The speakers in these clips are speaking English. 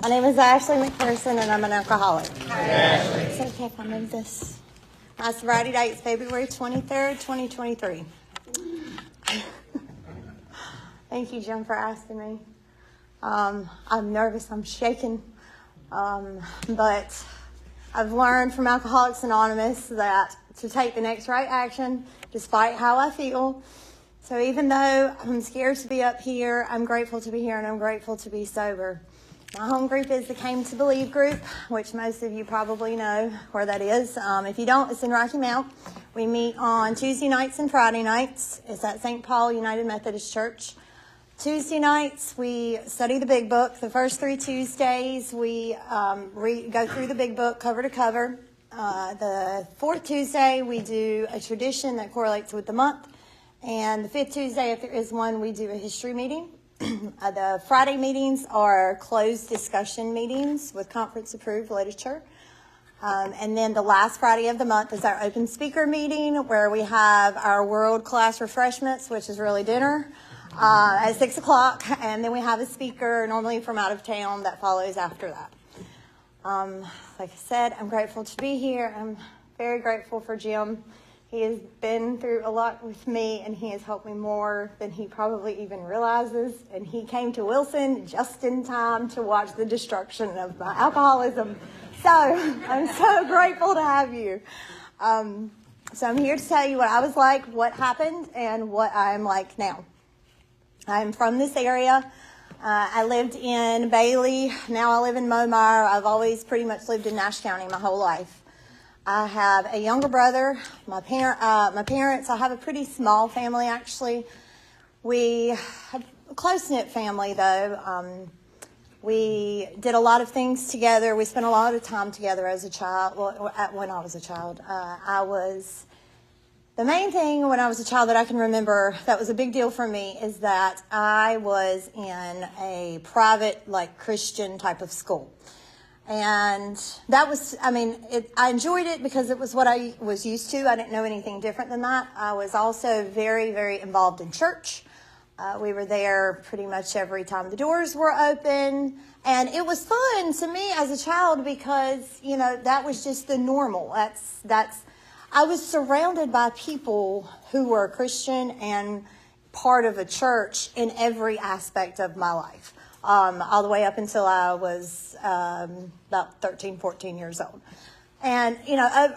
My name is Ashley McPherson, and I'm an alcoholic. It's okay if I move this. My sobriety date is February 23rd, 2023. Thank you, Jim, for asking me. I'm nervous. I'm shaking. But I've learned from Alcoholics Anonymous that to take the next right action, despite how I feel. So even though I'm scared to be up here, I'm grateful to be here, and I'm grateful to be sober. My home group is the Came to Believe group, which most of you probably know where that is. If you don't, it's in Rocky Mount. We meet on Tuesday nights and Friday nights. It's at St. Paul United Methodist Church. Tuesday nights, we study the Big Book. The first 3 Tuesdays, we go through the Big Book cover to cover. The 4th Tuesday, we do a tradition that correlates with the month. And the 5th Tuesday, if there is one, we do a history meeting. The Friday meetings are closed discussion meetings with conference-approved literature. And then the last Friday of the month is our open speaker meeting, where we have our world-class refreshments, which is really dinner, at 6 o'clock. And then we have a speaker, normally from out of town, that follows after that. Like I said, I'm grateful to be here. I'm very grateful for Jim. He has been through a lot with me, and he has helped me more than he probably even realizes. And he came to Wilson just in time to watch the destruction of my alcoholism. So I'm so grateful to have you. So I'm here to tell you what I was like, what happened, and what I'm like now. I'm from this area. I lived in Bailey. Now I live in Momire. I've always pretty much lived in Nash County my whole life. I have a younger brother. My parents, I have a pretty small family, actually. We have a close-knit family, though. We did a lot of things together. We spent a lot of time together as a child, when I was a child. The main thing when I was a child that I can remember that was a big deal for me is that I was in a private, Christian type of school. And that was, I enjoyed it because it was what I was used to. I didn't know anything different than that. I was also very, very involved in church. We were there pretty much every time the doors were open. And it was fun to me as a child because, that was just the normal. I was surrounded by people who were Christian and part of a church in every aspect of my life. All the way up until I was about 13, 14 years old. And,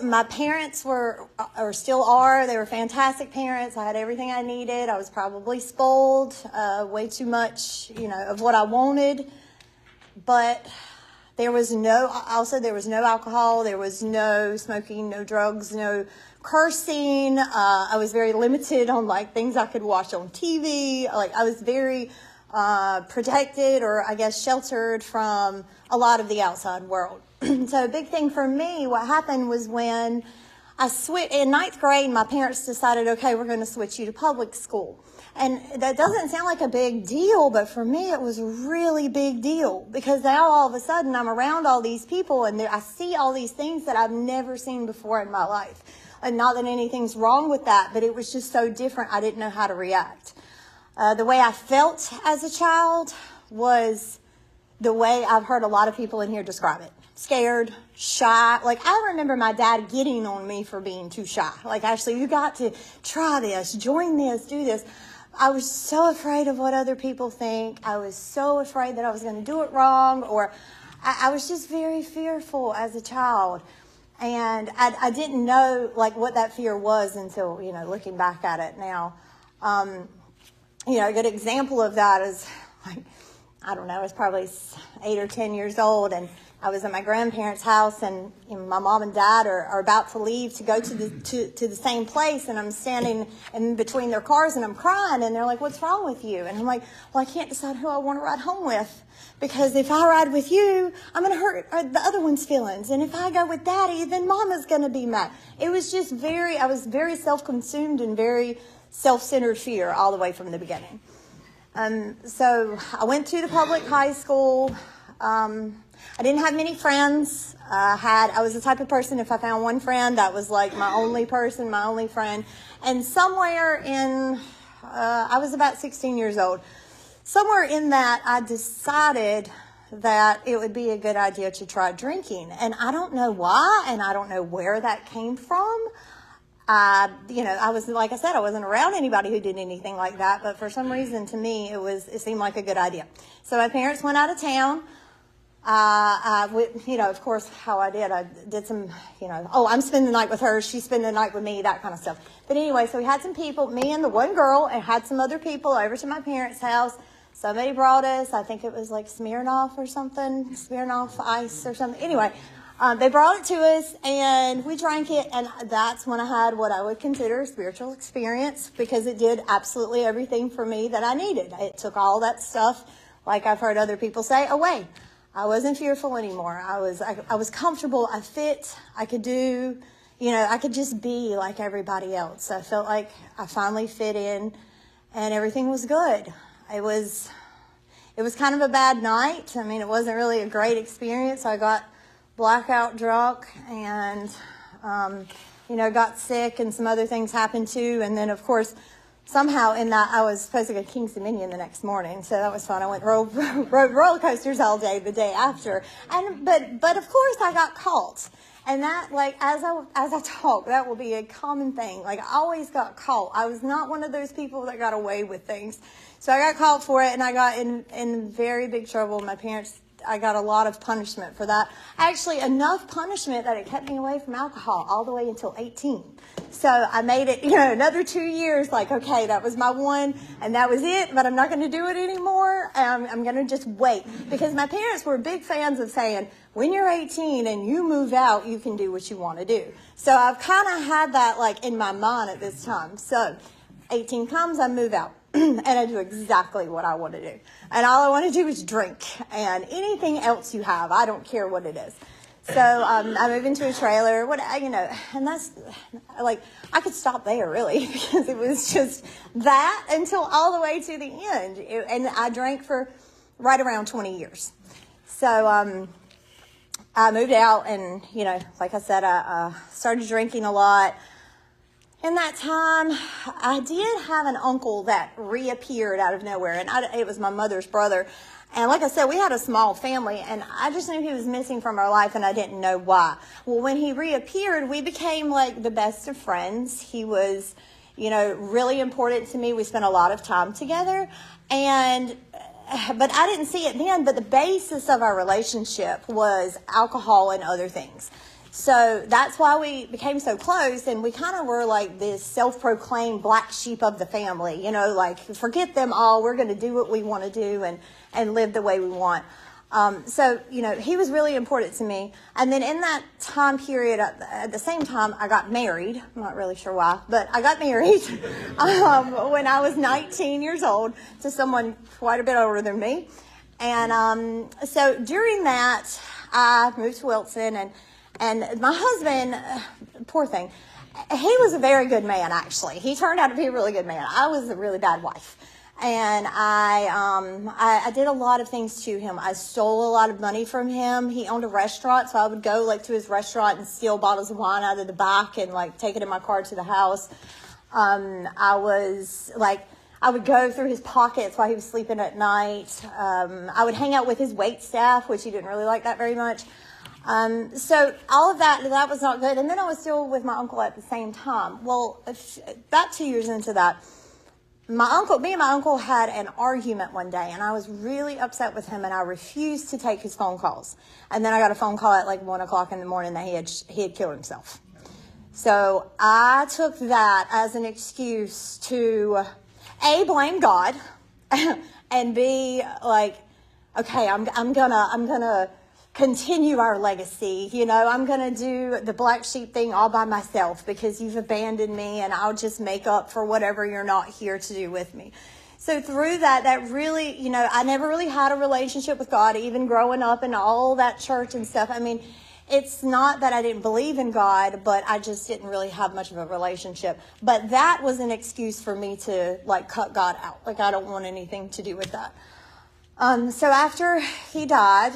my parents were, or still are, they were fantastic parents. I had everything I needed. I was probably spoiled way too much, of what I wanted. But there was no alcohol, there was no smoking, no drugs, no cursing. I was very limited on, things I could watch on TV. I was very protected, or I guess sheltered from a lot of the outside world. So a big thing for me, what happened was when I switched in 9th grade, my parents decided, okay, we're going to switch you to public school. And that doesn't sound like a big deal, but for me it was a really big deal because now all of a sudden I'm around all these people and I see all these things that I've never seen before in my life. And not that anything's wrong with that, but it was just so different. I didn't know how to react. The way I felt as a child was the way I've heard a lot of people in here describe it. Scared, shy. I remember my dad getting on me for being too shy. Ashley, you got to try this, join this, do this. I was so afraid of what other people think. I was so afraid that I was going to do it wrong, or I was just very fearful as a child. And I didn't know, what that fear was until, looking back at it now. A good example of that is, I don't know, I was probably 8 or 10 years old, and I was at my grandparents' house, and my mom and dad are about to leave to go to the same place, and I'm standing in between their cars, and I'm crying, and they're like, "What's wrong with you?" And I'm like, "Well, I can't decide who I want to ride home with, because if I ride with you, I'm going to hurt the other one's feelings, and if I go with Daddy, then Mama's going to be mad." It was just I was very self-consumed and very self-centered fear all the way from the beginning. So I went to the public high school. I didn't have many friends. I was the type of person, if I found one friend, that was my only person, my only friend. And somewhere in, I was about 16 years old. Somewhere in that, I decided that it would be a good idea to try drinking. And I don't know why, and I don't know where that came from. I was, like I said, I wasn't around anybody who did anything like that, but for some reason to me, it seemed like a good idea. So my parents went out of town. Of course, how I did some, I'm spending the night with her, she's spending the night with me, that kind of stuff. But anyway, so we had some people, me and the one girl, and had some other people over to my parents' house. Somebody brought us, I think it was like Smirnoff or something, Smirnoff Ice or something. Anyway, they brought it to us, and we drank it, and that's when I had what I would consider a spiritual experience, because it did absolutely everything for me that I needed. It took all that stuff, like I've heard other people say, away. I wasn't fearful anymore. I was comfortable. I fit. I could do, I could just be like everybody else. I felt like I finally fit in, and everything was good. It was kind of a bad night. I mean, it wasn't really a great experience. I got blackout drunk and, got sick, and some other things happened too. And then, of course, somehow in that, I was supposed to go to Kings Dominion the next morning, so that was fun. I went rode roller coasters all day the day after, but of course I got caught, and that, like, as I talk, that will be a common thing. Like, I always got caught. I was not one of those people that got away with things, so I got caught for it, and I got in very big trouble. My parents, I got a lot of punishment for that. Actually, enough punishment that it kept me away from alcohol all the way until 18. So I made it, another 2 years, like, okay, that was my one, and that was it, but I'm not going to do it anymore. I'm going to just wait. Because my parents were big fans of saying, when you're 18 and you move out, you can do what you want to do. So I've kind of had that, like, in my mind at this time. So 18 comes, I move out. And I do exactly what I want to do. And all I want to do is drink. And anything else you have, I don't care what it is. So I moved into a trailer, and that's, like, I could stop there, really, because it was just that until all the way to the end. And I drank for right around 20 years. So I moved out, and, like I said, I started drinking a lot. In that time, I did have an uncle that reappeared out of nowhere, and it was my mother's brother. And like I said, we had a small family, and I just knew he was missing from our life, and I didn't know why. Well, when he reappeared, we became like the best of friends. He was, really important to me. We spent a lot of time together, but I didn't see it then. But the basis of our relationship was alcohol and other things. So that's why we became so close, and we kind of were like this self-proclaimed black sheep of the family, like, forget them all, we're going to do what we want to do and live the way we want. So, he was really important to me. And then in that time period, at the same time, I got married. I'm not really sure why, but I got married when I was 19 years old to someone quite a bit older than me. And so during that, I moved to Wilson, and my husband, poor thing, he was a very good man, actually. He turned out to be a really good man. I was a really bad wife. And I did a lot of things to him. I stole a lot of money from him. He owned a restaurant, so I would go, like, to his restaurant and steal bottles of wine out of the back and, like, take it in my car to the house. I would go through his pockets while he was sleeping at night. I would hang out with his wait staff, which he didn't really like that very much. So all of that was not good. And then I was still with my uncle at the same time. Well, about 2 years into that, me and my uncle had an argument one day, and I was really upset with him, and I refused to take his phone calls. And then I got a phone call at like 1 o'clock in the morning that he had killed himself. So I took that as an excuse to A, blame God, and B, like, okay, I'm gonna continue our legacy. I'm going to do the black sheep thing all by myself because you've abandoned me, and I'll just make up for whatever you're not here to do with me. So through that really, I never really had a relationship with God, even growing up in all that church and stuff. I mean, it's not that I didn't believe in God, but I just didn't really have much of a relationship. But that was an excuse for me to, like, cut God out. Like, I don't want anything to do with that. So after he died,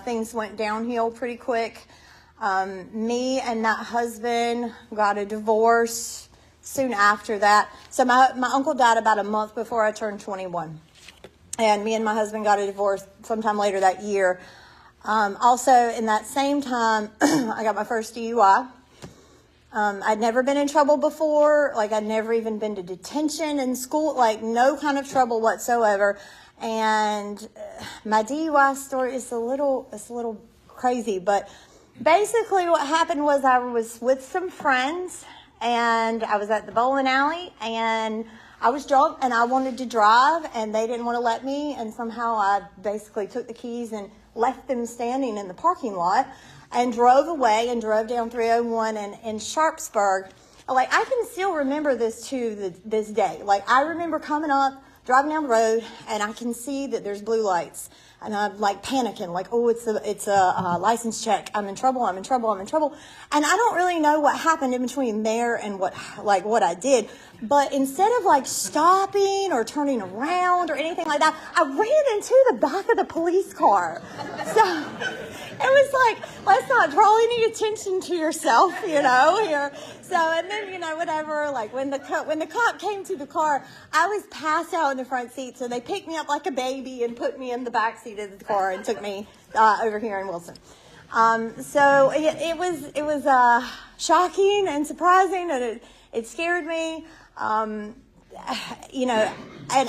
things went downhill pretty quick. Me and that husband got a divorce soon after that. So my uncle died about a month before I turned 21. And me and my husband got a divorce sometime later that year. Also, in that same time, I got my first DUI. I'd never been in trouble before. Like, I'd never even been to detention in school. Like, no kind of trouble whatsoever. And my DUI story is a little crazy. But basically what happened was I was with some friends, and I was at the bowling alley, and I was drunk, and I wanted to drive, and they didn't want to let me. And somehow I basically took the keys and left them standing in the parking lot and drove away and drove down 301 in Sharpsburg. Like, I can still remember this to this day. Like, I remember coming up, driving down the road, and I can see that there's blue lights. And I'm like panicking, like, oh, it's a license check. I'm in trouble. And I don't really know what happened in between there and what I did. But instead of like stopping or turning around or anything like that, I ran into the back of the police car. So it was like, let's not draw any attention to yourself, here. So, and then, whatever, like when the cop came to the car, I was passed out in the front seat. So they picked me up like a baby and put me in the back seat of the car and took me over here in Wilson. So it was shocking and surprising, and it scared me. And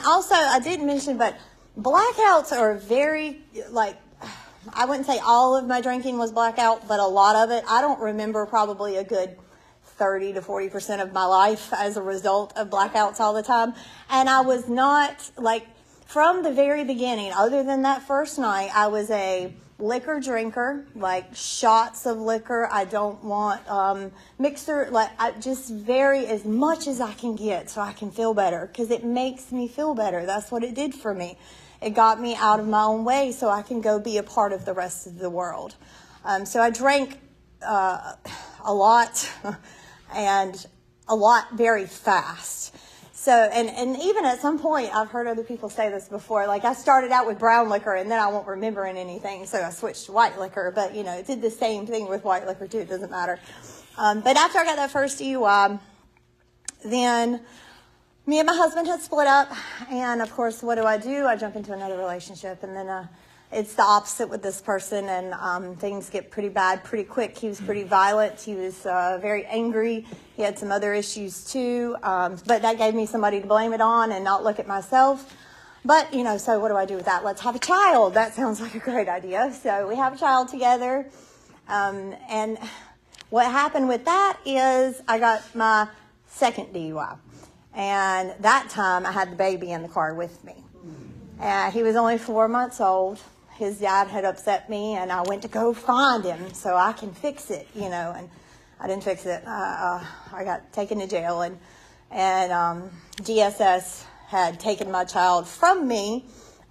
also I didn't mention, but blackouts are very, like, I wouldn't say all of my drinking was blackout, but a lot of it. I don't remember probably a good 30 to 40% of my life as a result of blackouts all the time. And I was not, like, from the very beginning, other than that first night, I was a liquor drinker, like shots of liquor. I don't want mixer, like, I just vary as much as I can get so I can feel better, because it makes me feel better. That's what it did for me. It got me out of my own way so I can go be a part of the rest of the world. So I drank a lot and a lot very fast. So, and even at some point, I've heard other people say this before, like I started out with brown liquor and then I won't remember anything, so I switched to white liquor. But, it did the same thing with white liquor too. It doesn't matter. But after I got that first DUI, then me and my husband had split up. And, of course, what do? I jump into another relationship. And then it's the opposite with this person, and things get pretty bad pretty quick. He was pretty violent. He was very angry. He had some other issues too, but that gave me somebody to blame it on and not look at myself. But, so what do I do with that? Let's have a child. That sounds like a great idea. So we have a child together, and what happened with that is I got my second DUI, and that time I had the baby in the car with me. He was only 4 months old. His dad had upset me, and I went to go find him so I can fix it, and I didn't fix it. I got taken to jail, and DSS had taken my child from me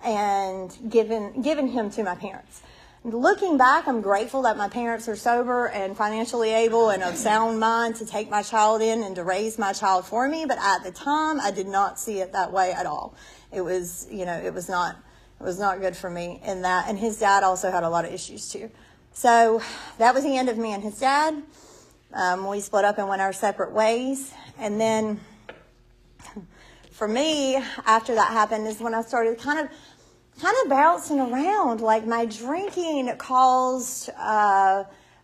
and given him to my parents. Looking back, I'm grateful that my parents are sober and financially able and of sound mind to take my child in and to raise my child for me. But at the time, I did not see it that way at all. It was, it was not good for me in that. And his dad also had a lot of issues too. So that was the end of me and his dad. We split up and went our separate ways. And then for me, after that happened, is when I started kind of bouncing around. Like, my drinking caused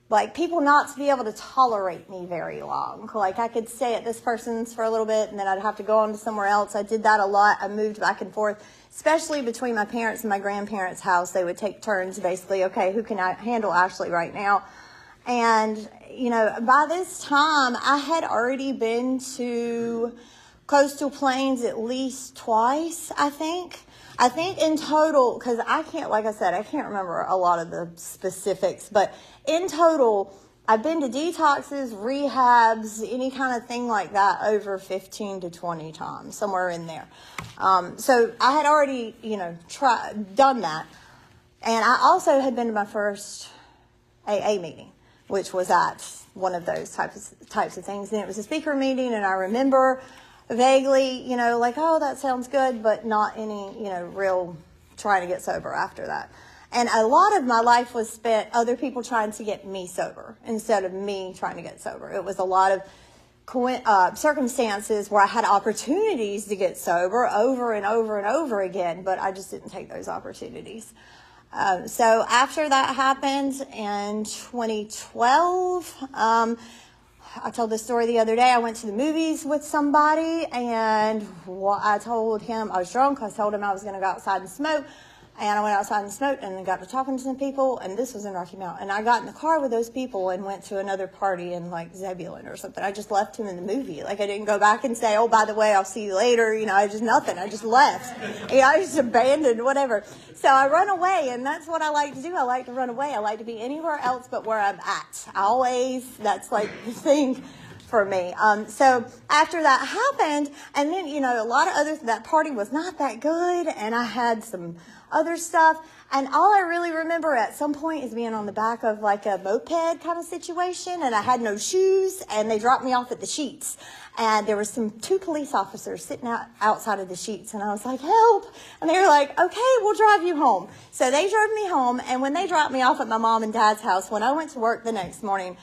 like people not to be able to tolerate me very long. Like, I could stay at this person's for a little bit and then I'd have to go on to somewhere else. I did that a lot. I moved back and forth, especially between my parents and my grandparents' house. They would take turns, basically, okay, who can I handle Ashley right now? And, by this time, I had already been to Coastal Plains at least twice, I think. I think in total, because I can't remember a lot of the specifics, but in total, I've been to detoxes, rehabs, any kind of thing like that over 15 to 20 times, somewhere in there. So I had already, done that. And I also had been to my first AA meeting, which was at one of those types of things. And it was a speaker meeting, and I remember vaguely, like, oh, that sounds good, but not any, real trying to get sober after that. And a lot of my life was spent other people trying to get me sober instead of me trying to get sober. It was a lot of circumstances where I had opportunities to get sober over and over and over again, but I just didn't take those opportunities. So after that happened in 2012, I told this story the other day. I went to the movies with somebody, and I told him I was drunk. I told him I was going to go outside and smoke. And I went outside and smoked, and then got to talking to some people, and this was in Rocky Mount. And I got in the car with those people and went to another party in, like, Zebulon or something. I just left him in the movie. Like, I didn't go back and say, oh, by the way, I'll see you later. You know, I just nothing. I just left. You know, I just abandoned, whatever. So I run away, and that's what I like to do. I like to run away. I like to be anywhere else but where I'm at. That's, like, the thing for me. So after that happened, and then, you know, a lot of that party was not that good, and I had some other stuff, and all I really remember at some point is being on the back of like a moped kind of situation, and I had no shoes, and they dropped me off at the Sheets, and there was two police officers sitting outside of the Sheets, and I was like, help, and they were like, okay, we'll drive you home. So they drove me home, and when they dropped me off at my mom and dad's house, when I went to work the next morning,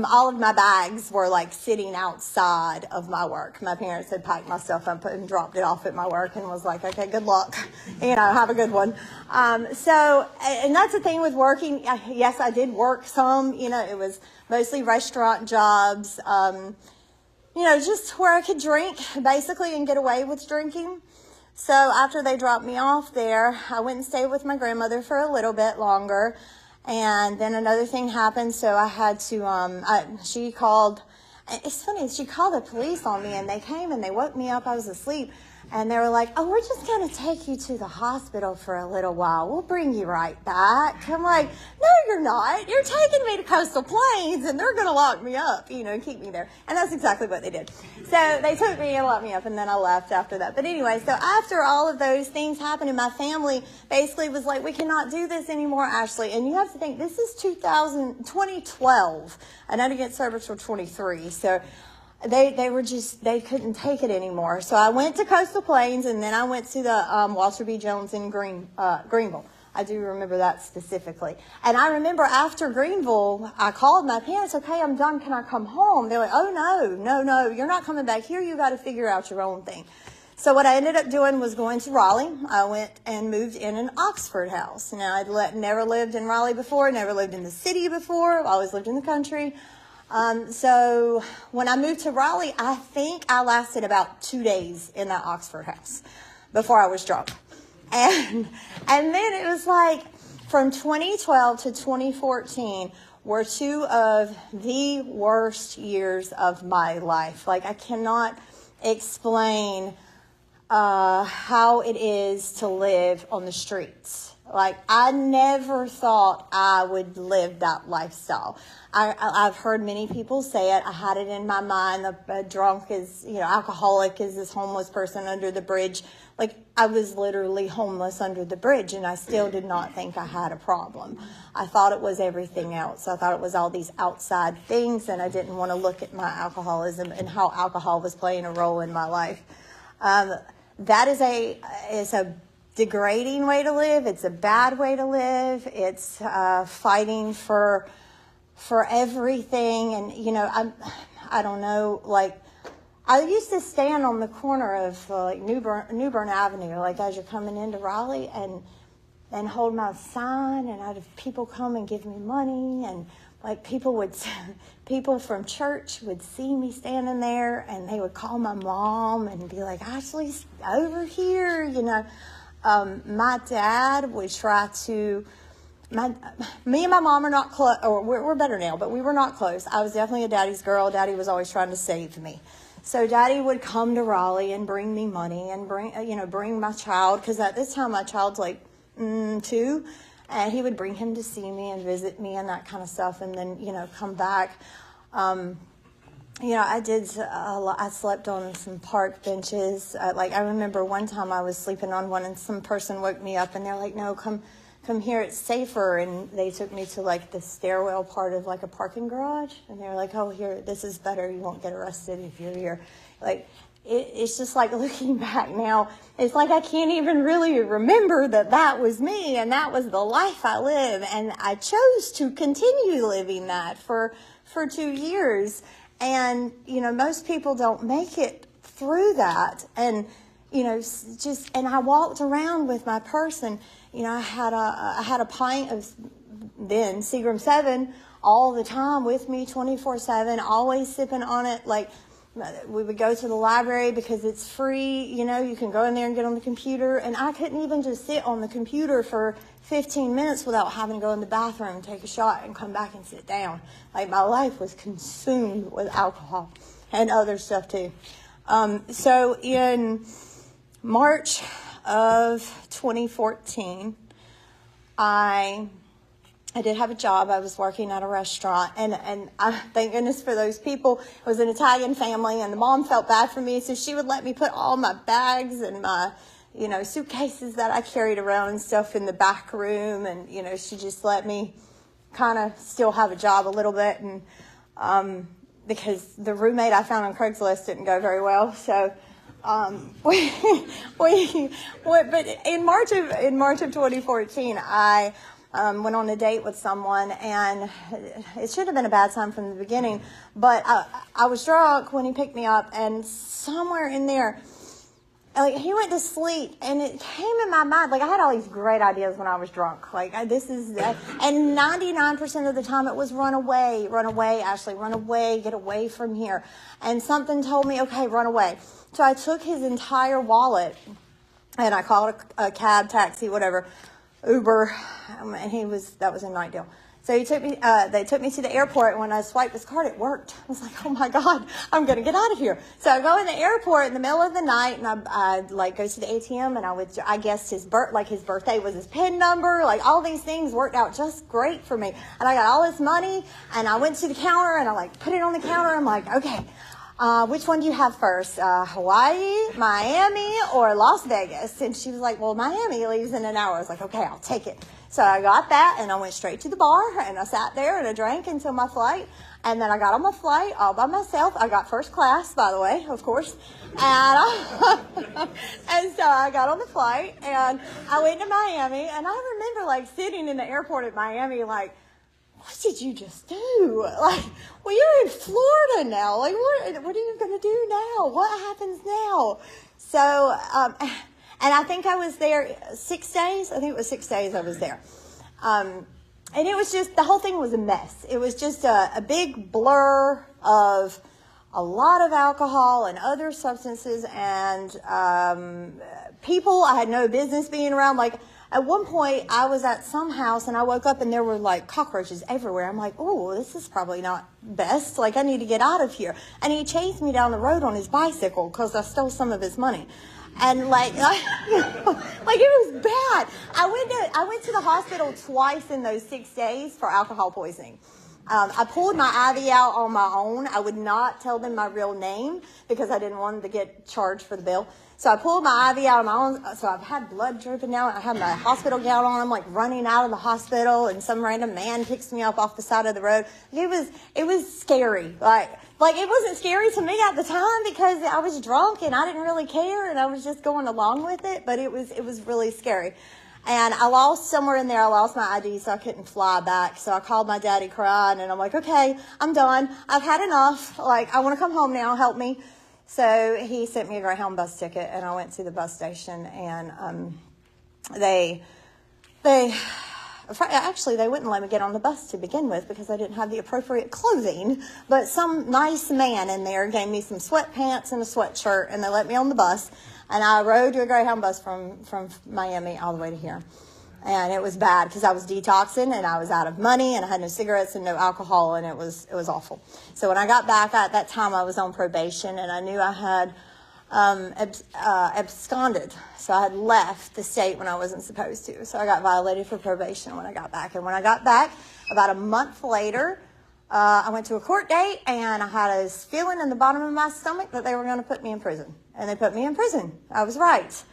all of my bags were like sitting outside of my work. My parents had packed my stuff up and dropped it off at my work and was like, okay, good luck. You know, have a good one. And that's the thing with working. Yes, I did work some, you know, it was mostly restaurant jobs, you know, just where I could drink basically and get away with drinking. So after they dropped me off there, I went and stayed with my grandmother for a little bit longer. And then another thing happened, so I had to, she called the police on me, and they came and they woke me up. I was asleep, and they were like, oh, we're just going to take you to the hospital for a little while. We'll bring you right back. I'm like, no, you're not. You're taking me to Coastal Plains, and they're going to lock me up, you know, and keep me there. And that's exactly what they did. So they took me and locked me up, and then I left after that. But anyway, so after all of those things happened, and my family basically was like, we cannot do this anymore, Ashley. And you have to think, this is 2012, and I didn't get sober till 23. So they couldn't take it anymore. So I went to Coastal Plains, and then I went to the Walter B. Jones in Greenville. I do remember that specifically. And I remember after Greenville, I called my parents, okay, I'm done, can I come home? They're like, oh, no, you're not coming back here. You got to figure out your own thing. So what I ended up doing was going to Raleigh. I went and moved in an Oxford house. Now, I'd never lived in Raleigh before, never lived in the city before, always lived in the country. So when I moved to Raleigh, I think I lasted about 2 days in that Oxford house before I was drunk. And then it was like from 2012 to 2014 were two of the worst years of my life. Like, I cannot explain how it is to live on the streets. Like, I never thought I would live that lifestyle. I've heard many people say it. I had it in my mind. A drunk is, you know, alcoholic is this homeless person under the bridge. Like, I was literally homeless under the bridge, and I still did not think I had a problem. I thought it was everything else. I thought it was all these outside things, and I didn't want to look at my alcoholism and how alcohol was playing a role in my life. That is a degrading way to live. It's a bad way to live. It's fighting for everything. And, you know, I don't know, like, I used to stand on the corner of like New Bern Avenue, like as you're coming into Raleigh, and hold my sign, and I'd have people come and give me money, and like people from church would see me standing there, and they would call my mom and be like, Ashley's over here, you know. My dad would try to, me and my mom are not close, or we're better now, but we were not close. I was definitely a daddy's girl. Daddy was always trying to save me. So Daddy would come to Raleigh and bring me money and bring my child, because at this time my child's like 2, and he would bring him to see me and visit me and that kind of stuff, and then, you know, come back. You know, I slept on some park benches. Like, I remember one time I was sleeping on one, and some person woke me up, and they're like, no, come here, it's safer. And they took me to like the stairwell part of like a parking garage, and they were like, oh, here, this is better, you won't get arrested if you're here. Like, it's just like, looking back now, it's like I can't even really remember that was me, and that was the life I live, and I chose to continue living that for 2 years. And, most people don't make it through that. And, and I walked around with my purse, and, I had a pint of then Seagram 7 all the time with me, 24/7, always sipping on it. Like, we would go to the library because it's free, you can go in there and get on the computer. And I couldn't even just sit on the computer for 15 minutes without having to go in the bathroom, take a shot, and come back and sit down. Like, my life was consumed with alcohol and other stuff too. So in March of 2014, I did have a job. I was working at a restaurant, and I thank goodness for those people. It was an Italian family, and the mom felt bad for me, so she would let me put all my bags and my, suitcases that I carried around and stuff in the back room, and, she just let me kind of still have a job a little bit, and because the roommate I found on Craigslist didn't go very well, so but in March of 2014, I went on a date with someone, and it should have been a bad time from the beginning, but I was drunk when he picked me up, and somewhere in there, like, he went to sleep, and it came in my mind, like, I had all these great ideas when I was drunk, like, and 99% of the time it was run away, Ashley, run away, get away from here, and something told me, okay, run away. So I took his entire wallet, and I called a cab, taxi, whatever, Uber, and that was a night deal. So they took me to the airport, and when I swiped his card, it worked. I was like, oh my God, I'm going to get out of here. So I go in the airport in the middle of the night, and I go to the ATM, and I guessed his birthday was his PIN number, like, all these things worked out just great for me. And I got all this money, and I went to the counter, and I put it on the counter. I'm like, okay, which one do you have first? Hawaii, Miami, or Las Vegas? And she was like, well, Miami leaves in an hour. I was like, okay, I'll take it. So I got that, and I went straight to the bar, and I sat there, and I drank until my flight. And then I got on my flight all by myself. I got first class, by the way, of course. And, and so I got on the flight, and I went to Miami. And I remember, sitting in the airport at Miami, what did you just do? Well, you're in Florida now. What are you going to do now? What happens now? So, and I think I was there 6 days. I think it was 6 days I was there. And it was just, the whole thing was a mess. It was just a big blur of a lot of alcohol and other substances and people I had no business being around. At one point, I was at some house, and I woke up, and there were, cockroaches everywhere. I'm like, oh, this is probably not best. I need to get out of here. And he chased me down the road on his bicycle because I stole some of his money. And, it was bad. I went to the hospital twice in those 6 days for alcohol poisoning. I pulled my IV out on my own. I would not tell them my real name because I didn't want them to get charged for the bill. So I pulled my IV out on my own. So I've had blood dripping down. I had my hospital gown on. I'm running out of the hospital, and some random man picks me up off the side of the road. It was scary. It wasn't scary to me at the time because I was drunk and I didn't really care, and I was just going along with it. But it was really scary. And I lost my ID, so I couldn't fly back. So I called my daddy crying, and I'm like, okay, I'm done. I've had enough. I want to come home now. Help me. So he sent me a Greyhound bus ticket, and I went to the bus station, and they wouldn't let me get on the bus to begin with because I didn't have the appropriate clothing. But some nice man in there gave me some sweatpants and a sweatshirt, and they let me on the bus. And I rode to a Greyhound bus from Miami all the way to here. And it was bad because I was detoxing, and I was out of money, and I had no cigarettes and no alcohol, and it was awful. So when I got back, at that time I was on probation, and I knew I had absconded. So I had left the state when I wasn't supposed to. So I got violated for probation when I got back. And when I got back, about a month later, I went to a court date, and I had a feeling in the bottom of my stomach that they were going to put me in prison. And they put me in prison. I was right.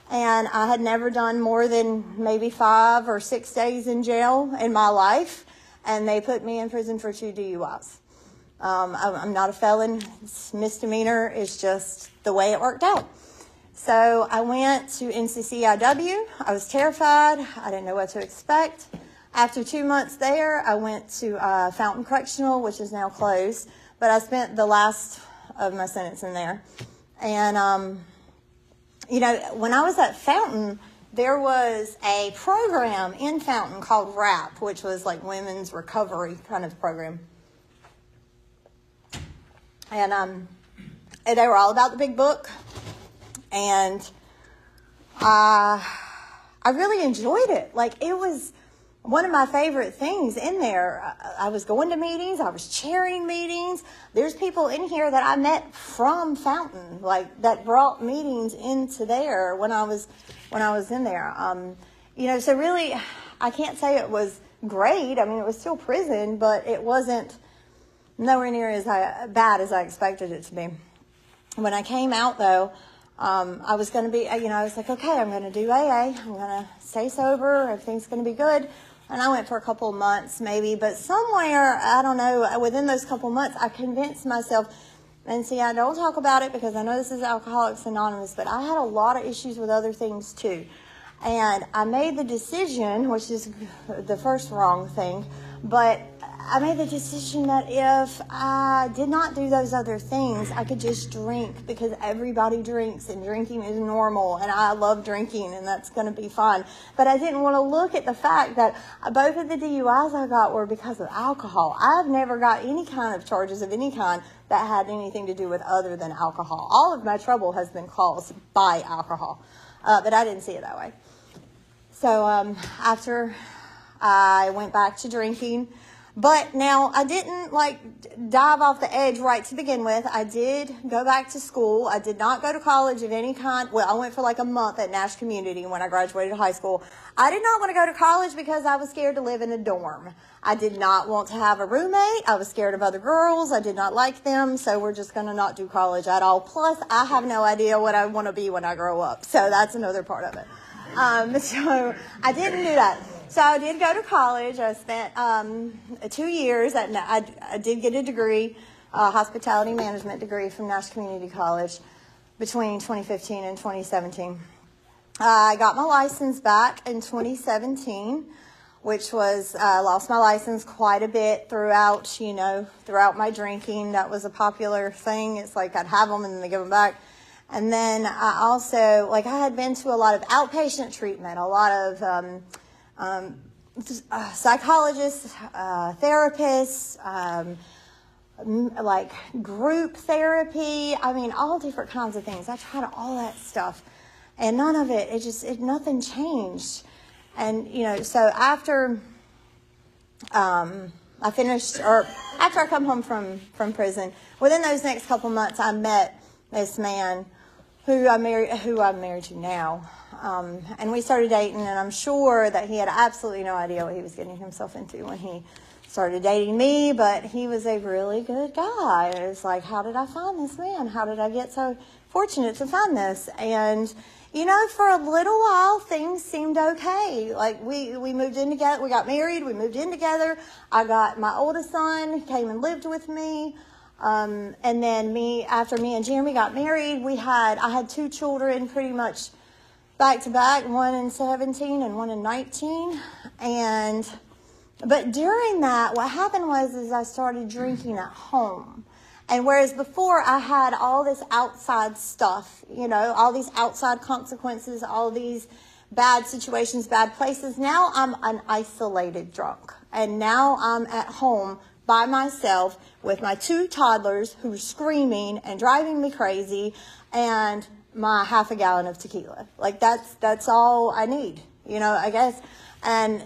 And I had never done more than maybe 5 or 6 days in jail in my life. And they put me in prison for 2 DUIs. I'm not a felon. It's misdemeanor. It's just the way it worked out. So I went to NCCIW. I was terrified. I didn't know what to expect. After 2 months there, I went to Fountain Correctional, which is now closed. but I spent the last of my sentence in there. And, you know, when I was at Fountain, there was a program in Fountain called RAP, which was like women's recovery kind of program. And they were all about the big book. And I really enjoyed it. Like, it was one of my favorite things in there. I was going to meetings. I was chairing meetings. There's people in here that I met from Fountain, like, that brought meetings into there when I was in there. You know, so really, I can't say it was great. I mean, it was still prison, but it wasn't nowhere near as bad as I expected it to be. When I came out, though, I was going to be, you know, I was like, okay, I'm going to do AA. I'm going to stay sober. Everything's going to be good. And I went for a couple of months maybe, but somewhere, I don't know, within those couple of months, I convinced myself, and see, I don't talk about it because I know this is Alcoholics Anonymous, but I had a lot of issues with other things too. And I made the decision, which is the first wrong thing, but I made the decision that if I did not do those other things, I could just drink because everybody drinks and drinking is normal and I love drinking and that's going to be fine. But I didn't want to look at the fact that both of the DUIs I got were because of alcohol. I've never got any kind of charges of any kind that had anything to do with other than alcohol. All of my trouble has been caused by alcohol, but I didn't see it that way. So after I went back to drinking, but now I didn't like dive off the edge right to begin with. I did go back to school. I did not go to college of any kind. Well, I went for like a month at Nash Community when I graduated high school. I did not want to go to college because I was scared to live in a dorm. I did not want to have a roommate. I was scared of other girls. I did not like them. So we're just going to not do college at all. Plus, I have no idea what I want to be when I grow up. So that's another part of it. So I didn't do that. So I did go to college. I spent 2 years. I did get a degree, a hospitality management degree from Nash Community College between 2015 and 2017. I got my license back in 2017, which was, I lost my license quite a bit throughout my drinking. That was a popular thing. It's like I'd have them and then they give them back. And then I also, I had been to a lot of outpatient treatment, a lot of psychologists, therapists, like group therapy. I mean, all different kinds of things. I tried all that stuff, and none of it. Nothing changed. And so after I finished, or after I come home from prison, within those next couple months, I met this man who I'm married to now. And we started dating, and I'm sure that he had absolutely no idea what he was getting himself into when he started dating me, but he was a really good guy. It was like, how did I find this man? How did I get so fortunate to find this? And, for a little while, things seemed okay. Like, we moved in together. We got married. We moved in together. I got my oldest son, came and lived with me. And then after me and Jeremy got married, I had 2 children pretty much back to back, one in 17 and one in 19. But during that, what happened was I started drinking at home. And whereas before I had all this outside stuff, all these outside consequences, all these bad situations, bad places, now I'm an isolated drunk. And now I'm at home by myself with my 2 toddlers who are screaming and driving me crazy, and my half a gallon of tequila. Like, that's all I need, I guess. And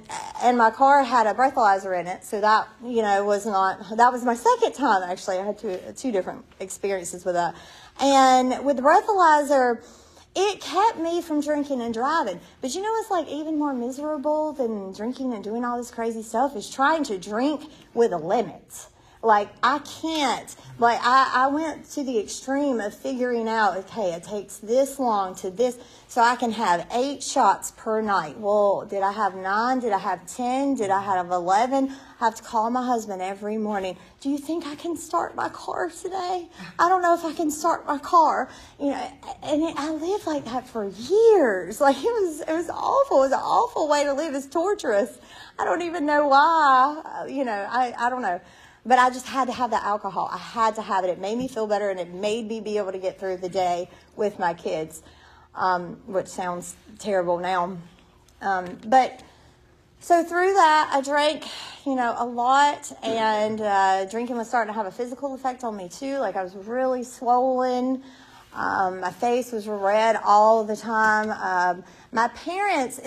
my car had a breathalyzer in it, so that, that was my second time, actually. I had two different experiences with that. And with the breathalyzer, it kept me from drinking and driving. But what's like even more miserable than drinking and doing all this crazy stuff is trying to drink with a limit. Like, I can't. Like, I went to the extreme of figuring out, okay, it takes this long to this, so I can have 8 shots per night. Well, did I have 9? Did I have 10? Did I have 11? I have to call my husband every morning. Do you think I can start my car today? I don't know if I can start my car. And I lived like that for years. Like, it was awful. It was an awful way to live. It's torturous. I don't even know why. I don't know. but I just had to have the alcohol. I had to have it. It made me feel better, and it made me be able to get through the day with my kids, which sounds terrible now. But so through that, I drank, a lot, and drinking was starting to have a physical effect on me too. Like, I was really swollen. My face was red all the time. My parents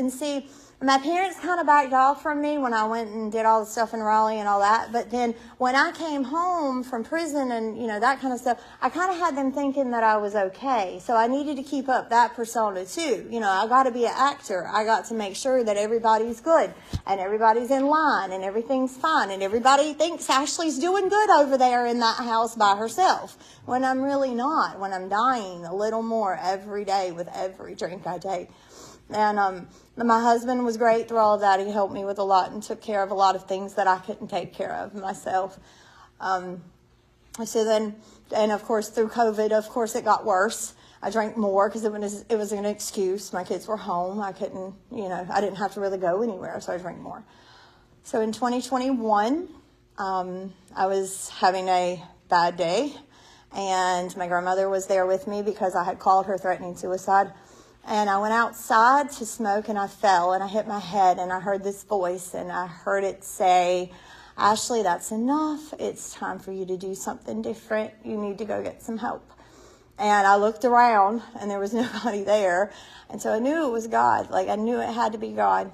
kind of backed off from me when I went and did all the stuff in Raleigh and all that. But then when I came home from prison and, that kind of stuff, I kind of had them thinking that I was okay. So I needed to keep up that persona too. I got to be an actor. I got to make sure that everybody's good and everybody's in line and everything's fine. And everybody thinks Ashley's doing good over there in that house by herself, when I'm really not, when I'm dying a little more every day with every drink I take. And my husband was great through all of that. He helped me with a lot and took care of a lot of things that I couldn't take care of myself. So then, and of course through COVID, of course it got worse. I drank more because it was an excuse. My kids were home. I couldn't, I didn't have to really go anywhere, so I drank more. So in 2021, I was having a bad day, and my grandmother was there with me because I had called her threatening suicide. And I went outside to smoke, and I fell, and I hit my head, and I heard this voice, and I heard it say, "Ashley, that's enough. It's time for you to do something different. You need to go get some help." And I looked around, and there was nobody there. And so I knew it was God. Like, I knew it had to be God.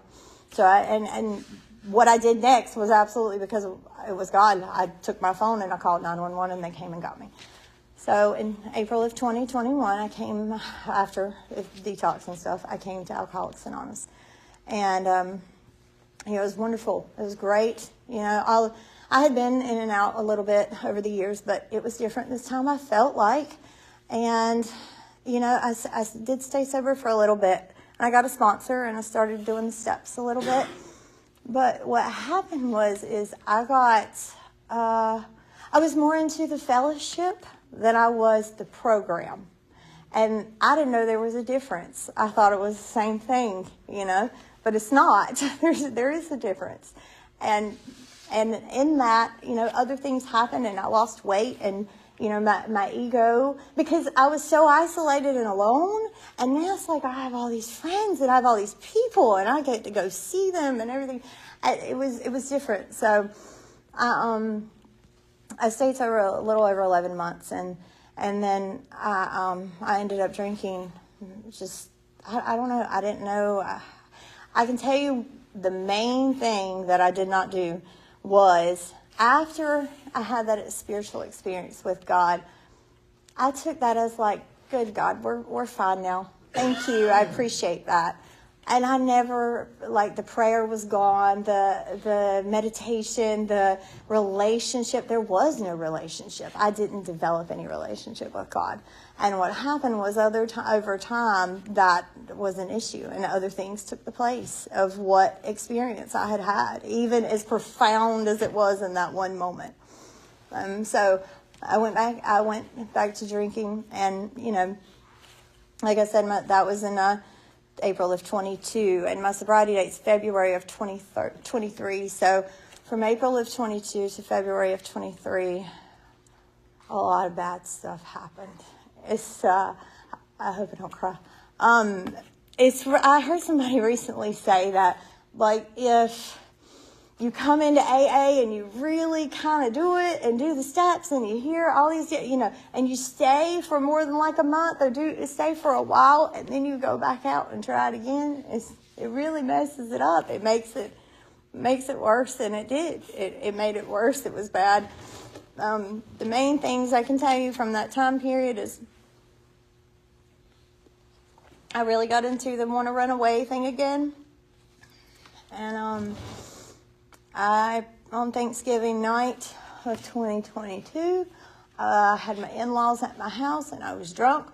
So and what I did next was absolutely because it was God. I took my phone, and I called 911, and they came and got me. So in April of 2021, I came, after detox and stuff, I came to Alcoholics Anonymous. And it was wonderful. It was great. I had been in and out a little bit over the years, but it was different this time, I felt like. And, I did stay sober for a little bit. I got a sponsor, and I started doing the steps a little bit. But what happened was I was more into the fellowship than I was the program. And I didn't know there was a difference. I thought it was the same thing, but it's not. There is a difference. And in that, other things happened, and I lost weight, and, my ego, because I was so isolated and alone. And now it's like I have all these friends and I have all these people, and I get to go see them and everything. It was different. So I stayed sober a little over 11 months, and then I ended up drinking. I don't know. I didn't know. I can tell you the main thing that I did not do was, after I had that spiritual experience with God, I took that as like, good God, we're fine now. Thank you. I appreciate that. And I never, the prayer was gone, the meditation, the relationship. There was no relationship. I didn't develop any relationship with God. And what happened was over time, that was an issue, and other things took the place of what experience I had had, even as profound as it was in that one moment. So I went back to drinking, and, like I said, that was in April of 22, and my sobriety date's February of 23. So from April of 22 to February of 23, a lot of bad stuff happened. I hope I don't cry. I heard somebody recently say that, if you come into AA and you really kind of do it and do the steps, and you hear all these, and you stay for more than a month, or stay for a while, and then you go back out and try it again, it really messes it up. It makes it worse than it did. It made it worse. It was bad. The main things I can tell you from that time period is I really got into the want to run away thing again. And on Thanksgiving night of 2022, I had my in-laws at my house, and I was drunk.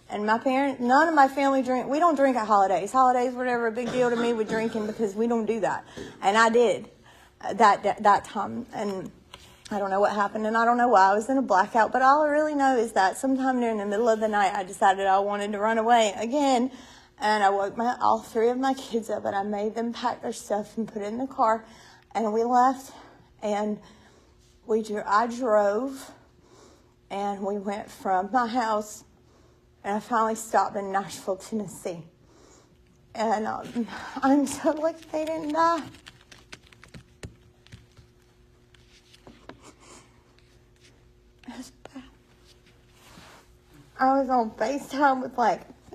And none of my family drink. We don't drink at holidays. Holidays were never a big deal to me with drinking, because we don't do that. And I did that time. And I don't know what happened, and I don't know why. I was in a blackout. But all I really know is that sometime during the middle of the night, I decided I wanted to run away again. And I woke all three of my kids up, and I made them pack their stuff and put it in the car. And we left, and I drove, and we went from my house, and I finally stopped in Nashville, Tennessee. And I'm so lucky they didn't die. That's bad. I was on FaceTime with,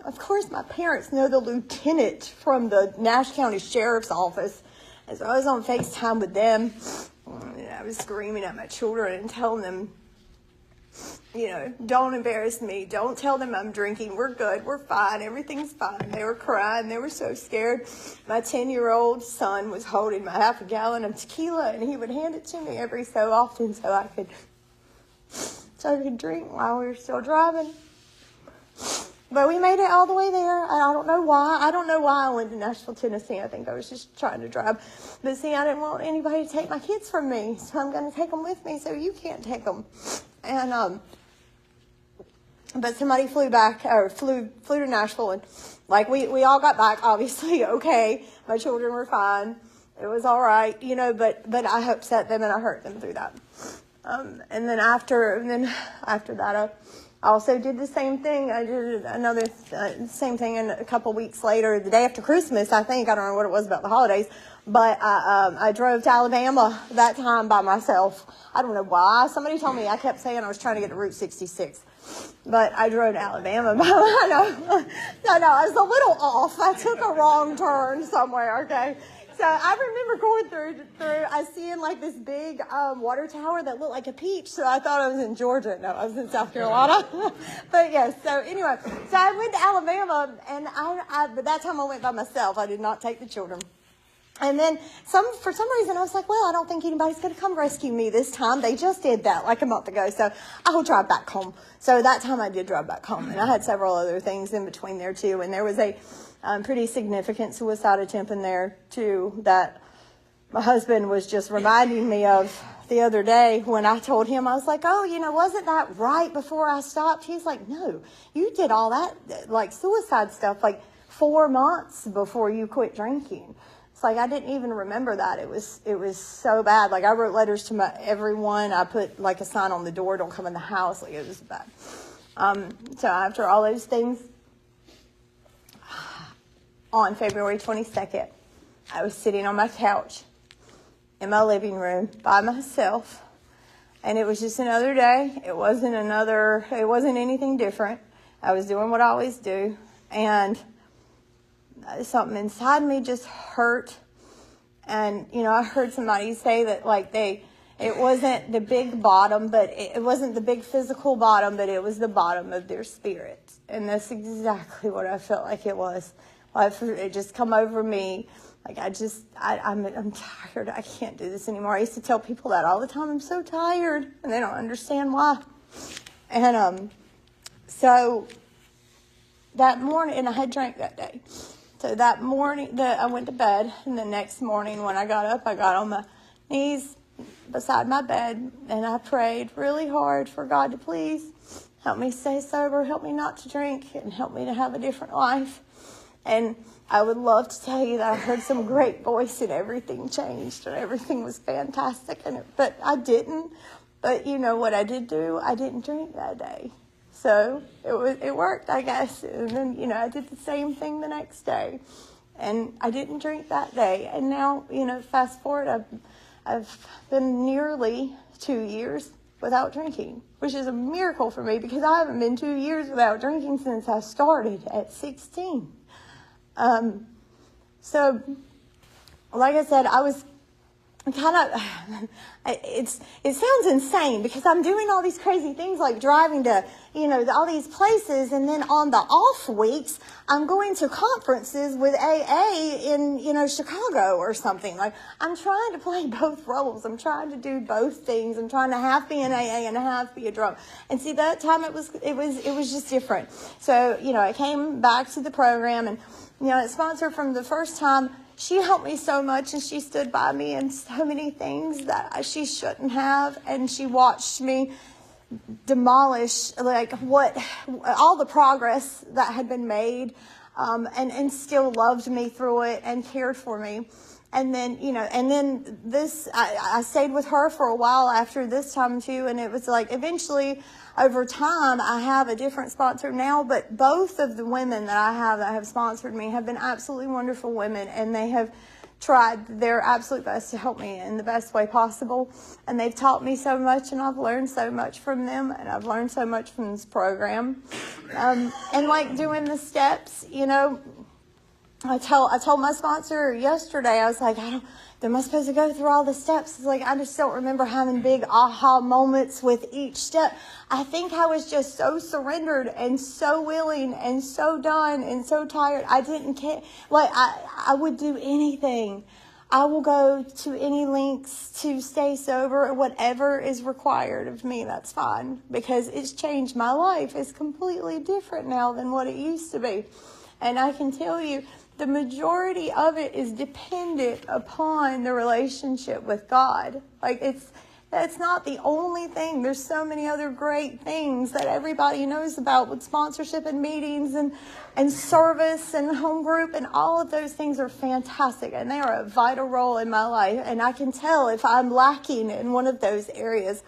of course my parents know the lieutenant from the Nash County Sheriff's Office. And so I was on FaceTime with them. And I was screaming at my children and telling them, don't embarrass me. Don't tell them I'm drinking. We're good. We're fine. Everything's fine. They were crying. They were so scared. My 10-year-old son was holding my half a gallon of tequila, and he would hand it to me every so often so I could drink while we were still driving. But we made it all the way there. I don't know why. I don't know why I went to Nashville, Tennessee. I think I was just trying to drive. But see, I didn't want anybody to take my kids from me, so I'm going to take them with me so you can't take them. And but somebody flew to Nashville, and we all got back, obviously, okay. My children were fine. It was all right, but I upset them and I hurt them through that. And then after that, I also did the same thing. I did another same thing, and a couple weeks later, the day after Christmas, I think, I don't know what it was about the holidays, but I drove to Alabama that time by myself. I don't know why. Somebody told me, I kept saying I was trying to get to Route 66. But I drove to Alabama. I know, I was a little off. I took a wrong turn somewhere, okay? So I remember going through, I seen this big water tower that looked like a peach, so I thought I was in Georgia. No, I was in South Carolina. But yes, so anyway, so I went to Alabama, and but that time I went by myself. I did not take the children. And then for some reason I was like, well, I don't think anybody's going to come rescue me this time. They just did that a month ago, so I'll drive back home. So that time I did drive back home, and I had several other things in between there too. And there was a pretty significant suicide attempt in there too that my husband was just reminding me of the other day when I told him. I was like, oh, wasn't that right before I stopped? He's like, no, you did all that suicide stuff 4 months before you quit drinking. It's I didn't even remember that. It was so bad. I wrote letters to everyone. I put a sign on the door, don't come in the house. It was bad. So after all those things, on February 22nd, I was sitting on my couch in my living room by myself, and it was just another day. It wasn't anything different. I was doing what I always do, and something inside me just hurt. And I heard somebody say that it wasn't the big bottom, but it wasn't the big physical bottom, but it was the bottom of their spirit. And that's exactly what I felt like it was. It just come over me. I'm tired. I can't do this anymore. I used to tell people that all the time. I'm so tired, and they don't understand why. And so that morning, and I had drank that day. So that morning, I went to bed, and the next morning when I got up, I got on my knees beside my bed, and I prayed really hard for God to please help me stay sober, help me not to drink, and help me to have a different life. And I would love to tell you that I heard some great voice and everything changed and everything was fantastic. But I didn't. But you know what I did do? I didn't drink that day. So it worked, I guess. And then, I did the same thing the next day. And I didn't drink that day. And now, fast forward, I've been nearly 2 years without drinking, which is a miracle for me because I haven't been 2 years without drinking since I started at 16. So, like I said, I was kind of, it sounds insane because I'm doing all these crazy things like driving to, all these places. And then on the off weeks, I'm going to conferences with AA in, Chicago or something. I'm trying to play both roles. I'm trying to do both things. I'm trying to half be an AA and half be a drunk. And see, that time it was just different. So, I came back to the program, and, a sponsor from the first time, she helped me so much, and she stood by me in so many things that she shouldn't have, and she watched me demolish all the progress that had been made, and still loved me through it and cared for me. And then, and then I stayed with her for a while after this time too. And it was like, eventually over time, I have a different sponsor now, but both of the women that have sponsored me have been absolutely wonderful women, and they have tried their absolute best to help me in the best way possible. And they've taught me so much, and I've learned so much from them, and I've learned so much from this program. And like doing the steps, I told my sponsor yesterday, I was like, am I supposed to go through all the steps? It's like, I just don't remember having big aha moments with each step. I think I was just so surrendered and so willing and so done and so tired. I didn't care. Like, I would do anything. I will go to any lengths to stay sober, or whatever is required of me. That's fine, because it's changed my life. It's completely different now than what it used to be. And I can tell you, the majority of it is dependent upon the relationship with God. Like, that's not the only thing. There's so many other great things that everybody knows about with sponsorship and meetings and service and home group, and all of those things are fantastic, and they are a vital role in my life. And I can tell if I'm lacking in one of those areas.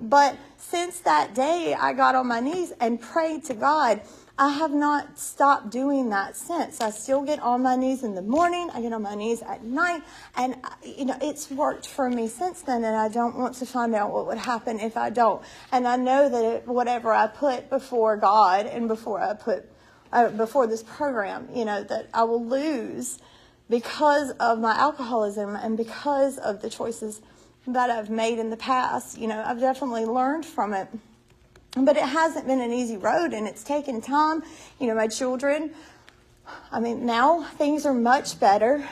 But since that day I got on my knees and prayed to God, I have not stopped doing that since. I still get on my knees in the morning. I get on my knees at night. And, it's worked for me since then. And I don't want to find out what would happen if I don't. And I know that whatever I put before God and before I put, before this program, that I will lose because of my alcoholism and because of the choices that I've made in the past. I've definitely learned from it. But it hasn't been an easy road, and it's taken time. My children, now things are much better.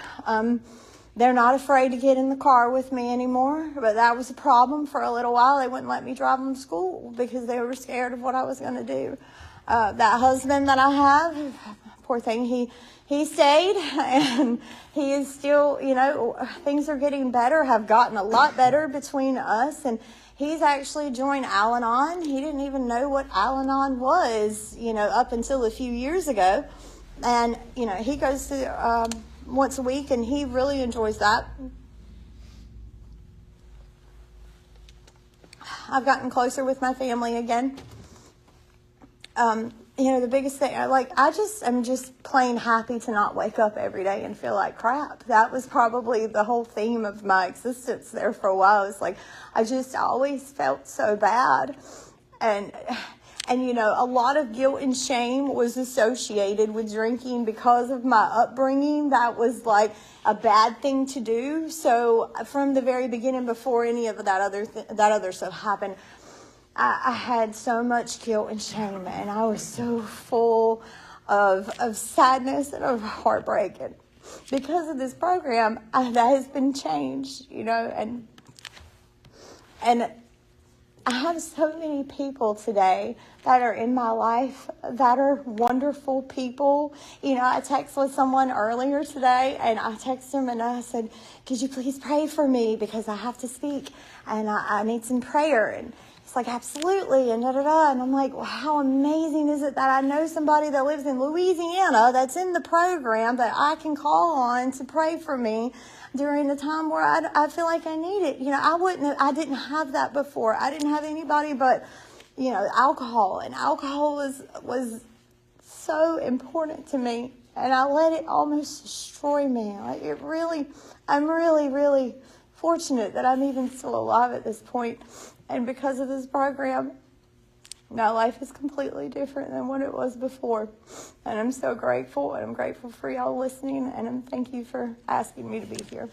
They're not afraid to get in the car with me anymore, but that was a problem for a little while. They wouldn't let me drive them to school because they were scared of what I was going to do. That husband that I have, poor thing, he stayed, and he is still, things are getting better, have gotten a lot better between us, and he's actually joined Al-Anon. He didn't even know what Al-Anon was, up until a few years ago. And, he goes to once a week, and he really enjoys that. I've gotten closer with my family again. The biggest thing, I'm just plain happy to not wake up every day and feel like crap. That was probably the whole theme of my existence there for a while. It's like, I just always felt so bad. And a lot of guilt and shame was associated with drinking because of my upbringing. That was like a bad thing to do. So from the very beginning, before any of that other stuff happened, I had so much guilt and shame, and I was so full of sadness and of heartbreak. And because of this program, that has been changed, and I have so many people today that are in my life that are wonderful people. I texted with someone earlier today, and I texted him and I said, could you please pray for me because I have to speak and I need some prayer. And it's like, absolutely, and da-da-da. And I'm like, well, how amazing is it that I know somebody that lives in Louisiana that's in the program that I can call on to pray for me during the time where I feel like I need it. I didn't have that before. I didn't have anybody but, alcohol. And alcohol was so important to me. And I let it almost destroy me. I'm really, really fortunate that I'm even still alive at this point. And because of this program, my life is completely different than what it was before. And I'm so grateful, and I'm grateful for y'all listening, and thank you for asking me to be here.